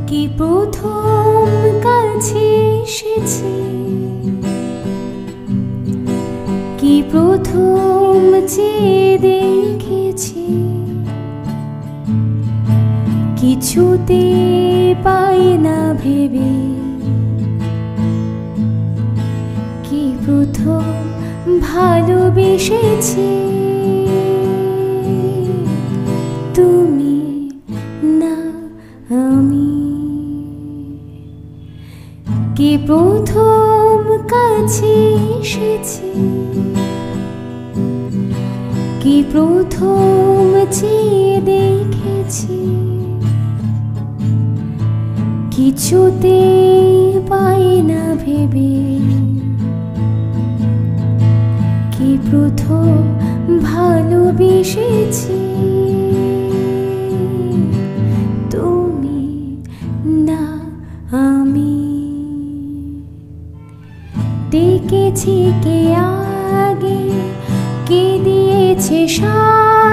কি প্রথম কাছে এসেছি, কি প্রথম চেয়ে দেখেছি, কিছুতে পাই না ভেবে, কি প্রথম ভালোবেসেছি। তুমি না আমি, কি প্রথম কাছে এসেছি, কি প্রথম চেয়ে দেখেছি, কিছুতে পাই না ভেবে, কি প্রথম ভালোবেসেছি। তুমি না আমি, ডেকেছি কে আগে, কে দিয়েছে সাড়া,